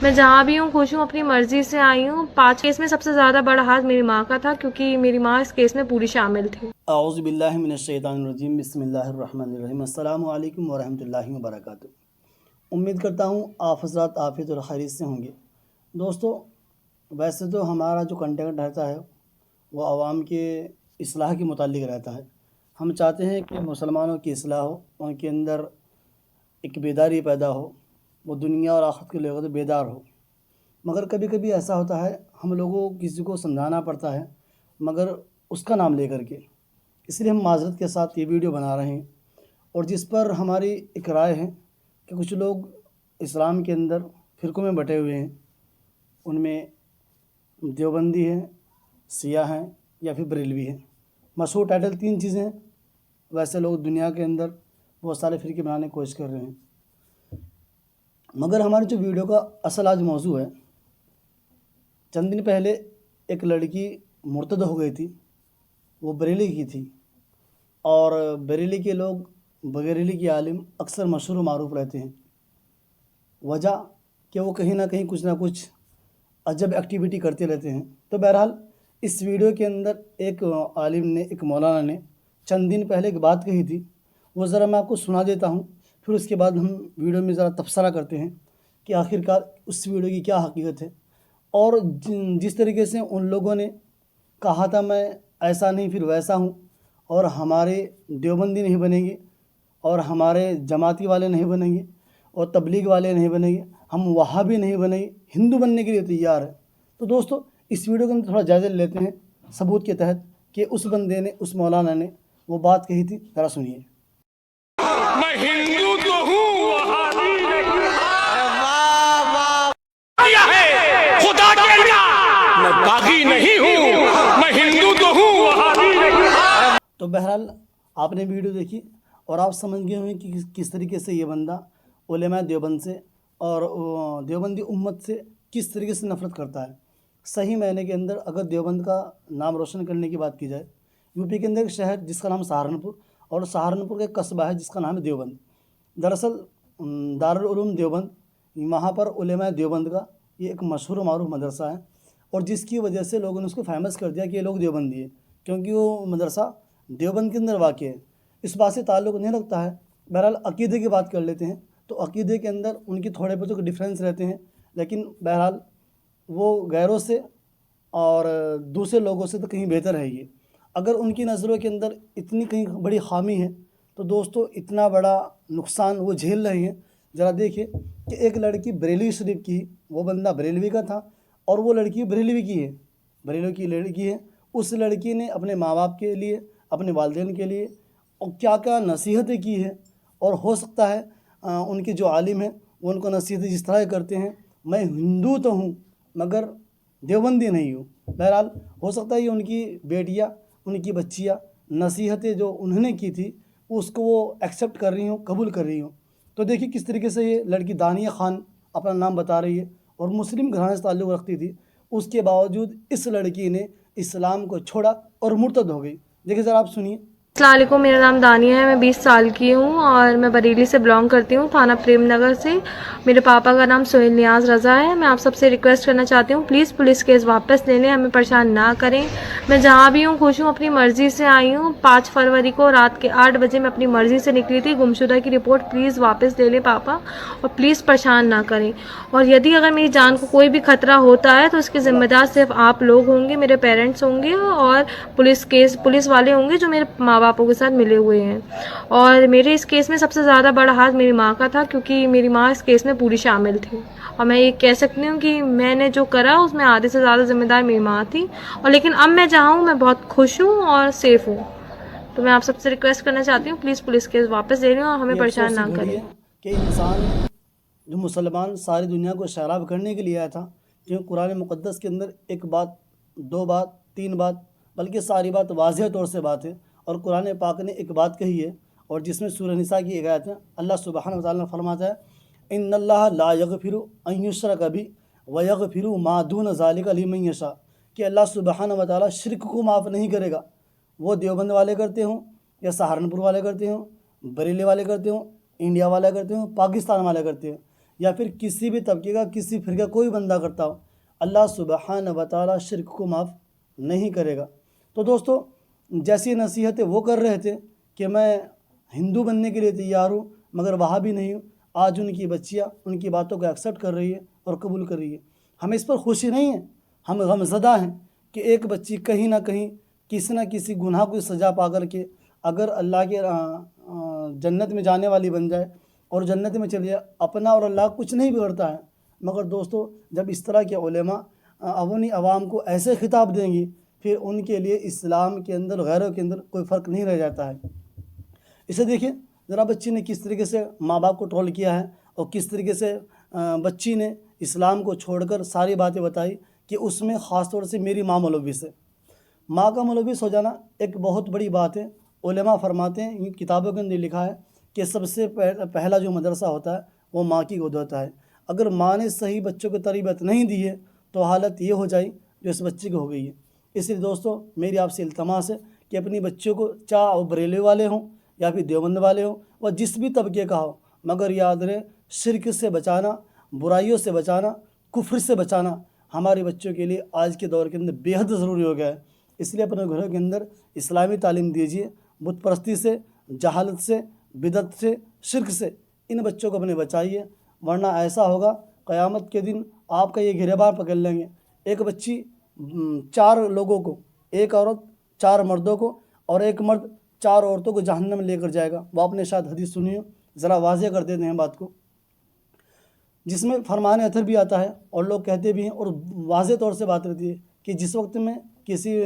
मैं जहाँ भी हूँ खुश हूँ, अपनी मर्जी से आई हूँ। 5 केस में सबसे ज़्यादा बड़ा हाथ मेरी माँ का था, क्योंकि मेरी माँ इस केस में पूरी शामिल थी। औज़ु बिल्लाहि मिनश्शैतानिर्रजीम बिस्मिल्लाहिर्रहमानिर्रहीम अस्सलामु अलैकुम वरहमतुल्लाहि वबरकातुहू। उम्मीद करता हूँ आप हज़रात आफ़ियत और खैरियत से होंगे। दोस्तों, वैसे तो हमारा जो कंटेंट रहता है वो आवाम के इस्लाह के मुतालिक रहता है। हम चाहते हैं कि मुसलमानों की इस्लाह हो, उनके अंदर एक बेदारी पैदा हो, वो दुनिया और आखिरत के लिहाज से बेदार हो। मगर कभी कभी ऐसा होता है हम लोगों को किसी को समझाना पड़ता है, मगर उसका नाम लेकर के। इसलिए हम माज़रत के साथ ये वीडियो बना रहे हैं, और जिस पर हमारी एक राय है कि कुछ लोग इस्लाम के अंदर फ़िरक़ों में बटे हुए हैं। उनमें देवबंदी हैं, शिया हैं या फिर बरेलवी हैं। मशहूर टाइटल 3 चीज़ें हैं। वैसे लोग दुनिया के अंदर बहुत सारे फ़िरक़े बनाने की कोशिश कर रहे हैं। मगर हमारी जो वीडियो का असल आज मौजू है, चंद दिन पहले एक लड़की मुर्तद हो गई थी। वो बरेली की थी, और बरेली के लोग, बरेली के आलिम अक्सर मशहूर मारूफ रहते हैं। वजह कि वो कहीं ना कुछ अजब एक्टिविटी करते रहते हैं। तो बहरहाल इस वीडियो के अंदर एक आलिम ने, एक मौलाना ने चंद दिन पहले एक बात कही थी। वो ज़रा मैं आपको सुना देता हूँ, फिर उसके बाद हम वीडियो में ज़रा तबसरा करते हैं कि आखिरकार उस वीडियो की क्या हकीकत है। और जिस तरीके से उन लोगों ने कहा था मैं ऐसा नहीं फिर वैसा हूँ, और हमारे देवबंदी नहीं बनेंगे, और हमारे जमाती वाले नहीं बनेंगे, और तबलीग वाले नहीं बनेंगे, हम वहाबी नहीं बनेंगे, हिंदू बनने के लिए तैयार है। तो दोस्तों, इस वीडियो को हम थोड़ा जायज़ा लेते हैं सबूत के तहत कि उस बंदे ने, उस मौलाना ने वो बात कही थी। ज़रा सुनिए। मैं हिंदू तो हूँ, वहाबी नहीं। किया है खुदा के यहाँ, मैं बागी नहीं हूँ। मैं हिंदू तो हूँ, वहाबी नहीं। तो बहरहाल आपने वीडियो देखी और आप समझ गए होंगे कि किस तरीके से ये बंदा उलेमा देवबंद से और देवबंदी उम्मत से किस तरीके से नफ़रत करता है। सही मायने के अंदर अगर देवबंद का नाम रोशन करने की बात की जाए, यूपी के अंदर एक शहर जिसका नाम सहारनपुर, और सहारनपुर का एक कस्बा है जिसका नाम है देवबंद। दरअसल दारुल उलूम देवबंद, वहाँ पर उलेमा देवबंद का ये एक मशहूर मारूफ मदरसा है, और जिसकी वजह से लोगों ने उसको फेमस कर दिया कि ये लोग देवबंदी है, क्योंकि वो मदरसा देवबंद के अंदर वाक़ है। इस बात से ताल्लुक़ नहीं रखता है। बहरहाल अक़ीदे की बात कर लेते हैं, तो अक़ीदे के अंदर उनकी थोड़े बहुत तो डिफरेंस रहते हैं, लेकिन बहरहाल वो गैरों से और दूसरे लोगों से तो कहीं बेहतर है ये। अगर उनकी नज़रों के अंदर इतनी कहीं बड़ी ख़ामी है, तो दोस्तों इतना बड़ा नुकसान वो झेल रहे हैं। ज़रा देखिए कि एक लड़की बरेली शरीफ की, वो बंदा बरेलवी का था और वो लड़की बरेलवी की है, बरेली की लड़की है। उस लड़की ने अपने माँ बाप के लिए, अपने वालिदैन के लिए और क्या क्या नसीहतें की है। और हो सकता है उनके जो आलिम हैं वो उनको नसीहतें जिस तरह करते हैं, मैं हिंदू तो हूँ मगर देवबंदी नहीं हूँ। बहरहाल हो सकता है ये उनकी बेटियाँ, उनकी बच्चियाँ नसीहतें जो उन्होंने की थी उसको वो एक्सेप्ट कर रही हूँ, कबूल कर रही हूँ। तो देखिए किस तरीके से ये लड़की दानिया ख़ान अपना नाम बता रही है और मुस्लिम घराने से ताल्लुक़ रखती थी। उसके बावजूद इस लड़की ने इस्लाम को छोड़ा और मुर्तद हो गई। देखिए ज़रा आप सुनिए। अस्सलाम वालेकुम, मेरा नाम दानिया है, मैं 20 साल की हूँ और मैं बरेली से बिलोंग करती हूँ, थाना प्रेम नगर से। मेरे पापा का नाम सोहेल नियाज़ रज़ा है। मैं आप सबसे रिक्वेस्ट करना चाहती हूँ, प्लीज़ पुलिस केस वापस ले लें, हमें परेशान ना करें। मैं जहाँ भी हूँ खुश हूँ, अपनी मर्ज़ी से आई हूँ। 5 फरवरी को रात के 8 बजे मैं अपनी मर्ज़ी से निकली थी। गुमशुदा की रिपोर्ट प्लीज़ वापस ले लें पापा, और प्लीज़ परेशान ना करें। और यदि अगर मेरी जान को कोई भी खतरा होता है तो उसके ज़िम्मेदार सिर्फ आप लोग होंगे, मेरे पेरेंट्स होंगे और पुलिस वाले होंगे जो मेरे माँ बापों के साथ मिले हुए हैं। और मेरे इस केस में सबसे ज़्यादा बड़ा हाथ मेरी माँ का था, क्योंकि मेरी माँ इस केस में पूरी शामिल थी। और मैं ये कह सकती हूँ कि मैंने जो करा उसमें आधे से ज़्यादा ज़िम्मेदार मेरी माँ थी। और लेकिन अब मैं जहाँ हूँ मैं बहुत खुश हूँ और सेफ़ हूँ। तो मैं आप सबसे रिक्वेस्ट करना चाहती हूँ, प्लीज़ पुलिस केस वापस ले लें और हमें ये परेशान अफसोस की ना घड़ी करें। है कि इंसान जो मुसलमान सारी दुनिया को शराब करने के लिए आया था, क्योंकि कुरान मुक़द्दस के अंदर एक बात, दो बात, तीन बात, बल्कि सारी बात वाज़ेह तौर से बात है। और कुरान पाक ने एक बात कही है, और जिसमें सूरह निसा की एक आयत है, अल्लाह सुब्हानहू व तआला ने फरमाता है इन्नल्लाह ला यग़फिरु अन युश्रक बिही व यग़फिरु मा दून ज़ालिका लिमन यशा, कि अल्लाह सुब्हानहू व तआला शिर्क को माफ़ नहीं करेगा। वो देवबंद वाले करते हों या सहारनपुर वाले करते हों, बरेली वाले करते हों, इंडिया वाले करते हों, पाकिस्तान वाले करते हों, یا پھر کسی بھی طبقے کا کسی فرقے کا کوئی بندہ کرتا ہو، اللہ سبحانہ و تعالیٰ شرک کو معاف نہیں کرے گا۔ تو دوستو جیسی نصیحتیں وہ کر رہے تھے کہ میں ہندو بننے کے لیے تیار ہوں مگر وہاں بھی نہیں ہوں، آج ان کی بچیاں ان کی باتوں کو ایکسیپٹ کر رہی ہے اور قبول کر رہی ہے۔ ہمیں اس پر خوشی نہیں ہے، ہم غمزدہ ہیں کہ ایک بچی کہیں نہ کہیں کسی نہ کسی گناہ کو سزا پا کر کے اگر اللہ کے جنت میں جانے والی بن جائے اور جنت میں چلی جائے، اپنا اور اللہ کچھ نہیں بگڑتا ہے۔ مگر دوستو جب اس طرح کے علماء اپنی عوام کو ایسے خطاب دیں گی، پھر ان کے لیے اسلام کے اندر غیروں کے اندر کوئی فرق نہیں رہ جاتا ہے۔ اسے دیکھیں ذرا بچی نے کس طریقے سے ماں باپ کو ٹرول کیا ہے اور کس طریقے سے بچی نے اسلام کو چھوڑ کر ساری باتیں بتائی کہ اس میں خاص طور سے میری ماں ملوث ہے۔ ماں کا ملوث ہو جانا ایک بہت بڑی بات ہے۔ علماء فرماتے ہیں، ان کتابوں کے اندر لکھا ہے کہ سب سے پہلا جو مدرسہ ہوتا ہے وہ ماں کی گود ہوتا ہے۔ اگر ماں نے صحیح بچوں کو تربیت نہیں دی ہے تو حالت یہ ہو جائے جو اس بچے کو ہو گئی ہے۔ اس لیے دوستو میری آپ سے التماس ہے کہ اپنی بچوں کو چاہے وہ بریلوی والے ہوں یا پھر دیوبند والے ہوں وہ جس بھی طبقے کا ہو، مگر یاد رہے شرک سے بچانا، برائیوں سے بچانا، کفر سے بچانا ہمارے بچوں کے لیے آج کے دور کے اندر بے حد ضروری ہو گیا ہے۔ اس لیے اپنے گھروں کے اندر اسلامی تعلیم دیجیے، بت پرستی سے، جہالت سے، بدعت سے، شرک سے ان بچوں کو اپنے بچائیے، ورنہ ایسا ہوگا قیامت کے دن آپ کا یہ گریبان پکڑ لیں گے۔ ایک بچی 4 لوگوں کو، ایک عورت 4 مردوں کو اور ایک مرد 4 عورتوں کو جہنم میں لے کر جائے گا۔ وہ آپ نے شاید حدیث سنی ہو، ذرا واضح کر دیتے ہیں بات کو، جس میں فرمان اطہر بھی آتا ہے اور لوگ کہتے بھی ہیں اور واضح طور سے بات رہتی ہے کہ جس وقت میں کسی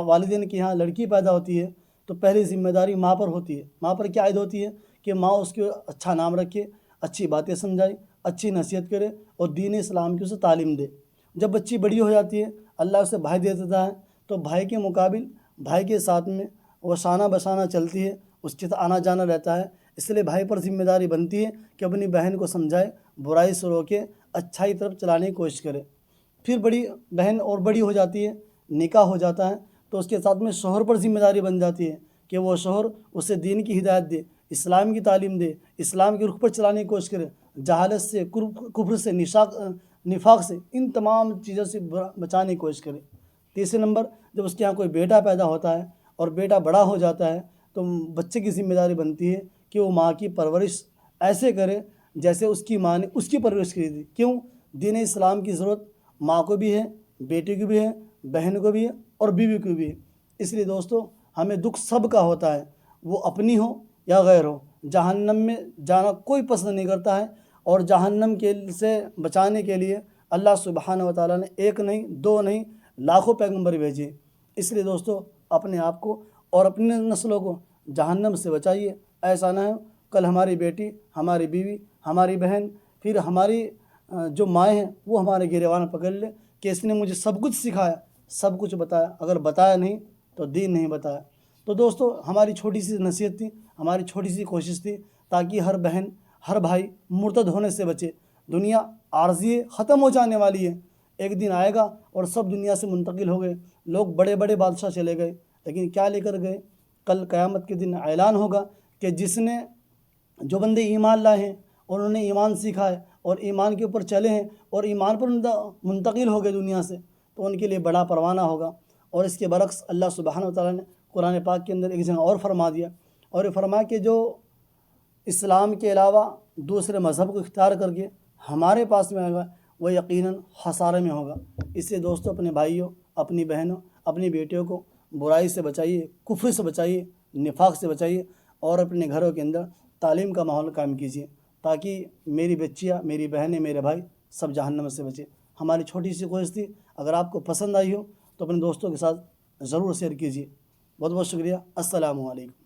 والدین کے یہاں لڑکی پیدا ہوتی ہے تو پہلی ذمہ داری ماں پر ہوتی ہے۔ ماں پر کیا عائد ہوتی ہے کہ ماں اس کو اچھا نام رکھے، اچھی باتیں سمجھائے، اچھی نصیحت کرے اور دین اسلام کی اسے تعلیم دے۔ جب بچی بڑی ہو جاتی ہے، اللہ اسے بھائی دے دیتا ہے، تو بھائی کے مقابل بھائی کے ساتھ میں وہ شانہ بشانہ چلتی ہے، اس کے آنا جانا رہتا ہے۔ اس لیے بھائی پر ذمہ داری بنتی ہے کہ اپنی بہن کو سمجھائے، برائی سے روکے، اچھائی طرف چلانے کی کوشش کرے۔ پھر بڑی بہن اور بڑی ہو جاتی ہے، نکاح ہو جاتا ہے، تو اس کے ساتھ میں شوہر پر ذمہ داری بن جاتی ہے کہ وہ شوہر اسے دین کی ہدایت دے، اسلام کی تعلیم دے، اسلام کے رخ پر چلانے کی کوشش کرے، جہالت سے، کفر سے، نفاق سے، ان تمام چیزوں سے بچانے کی کوشش کرے۔ تیسرے نمبر، جب اس کے یہاں کوئی بیٹا پیدا ہوتا ہے اور بیٹا بڑا ہو جاتا ہے تو بچے کی ذمہ داری بنتی ہے کہ وہ ماں کی پرورش ایسے کرے جیسے اس کی ماں نے اس کی پرورش کی تھی۔ کیوں؟ دین اسلام کی ضرورت ماں کو بھی ہے، بیٹے کو بھی ہے، بہن کو بھی ہے اور بیوی کو بھی ہے۔ اس لیے دوستو ہمیں دکھ سب کا ہوتا ہے، وہ اپنی ہو یا غیر ہو۔ جہنم میں جانا کوئی پسند نہیں کرتا ہے، اور جہنم کے سے بچانے کے لیے اللہ سبحانہ و تعالیٰ نے 1 نہیں 2 نہیں لاکھوں پیغمبر بھیجے۔ اس لیے دوستو اپنے آپ کو اور اپنے نسلوں کو جہنم سے بچائیے۔ ایسا نہ ہو کل ہماری بیٹی، ہماری بیوی، ہماری بہن، پھر ہماری جو مائیں ہیں وہ ہمارے گریبان پکڑ لے کہ اس نے مجھے سب کچھ سکھایا، سب کچھ بتایا، اگر بتایا نہیں تو دین نہیں بتایا۔ تو دوستو ہماری چھوٹی سی نصیحت تھی، ہماری چھوٹی سی کوشش تھی تاکہ ہر بہن، ہر بھائی مرتد ہونے سے بچے۔ دنیا عارضی ہے، ختم ہو جانے والی ہے، ایک دن آئے گا اور سب دنیا سے منتقل ہو گئے، لوگ بڑے بڑے بادشاہ چلے گئے، لیکن کیا لے کر گئے؟ کل قیامت کے دن اعلان ہوگا کہ جو بندے ایمان لائے ہیں اور انہوں نے ایمان سیکھا ہے اور ایمان کے اوپر چلے ہیں اور ایمان پر منتقل ہو گئے دنیا سے، تو ان کے لیے بڑا پروانہ ہوگا۔ اور اس کے برعکس اللہ سبحانہ و تعالیٰ نے قرآن پاک کے اندر ایک جگہ اور فرما دیا، اور یہ فرمایا کہ جو اسلام کے علاوہ دوسرے مذہب کو اختیار کر کے ہمارے پاس میں آئے گا وہ یقیناً خسارے میں ہوگا۔ اس لیے دوستو اپنے بھائیوں، اپنی بہنوں، اپنی بیٹیوں کو برائی سے بچائیے، کفر سے بچائیے، نفاق سے بچائیے، اور اپنے گھروں کے اندر تعلیم کا ماحول قائم کیجیے تاکہ میری بچیاں، میری بہنیں، میرے بھائی سب جہنم سے بچے۔ ہماری چھوٹی سی کوشش تھی، اگر آپ کو پسند آئی ہو تو اپنے دوستوں کے ساتھ ضرور شیئر کیجیے۔ بہت بہت شکریہ۔ السلام علیکم۔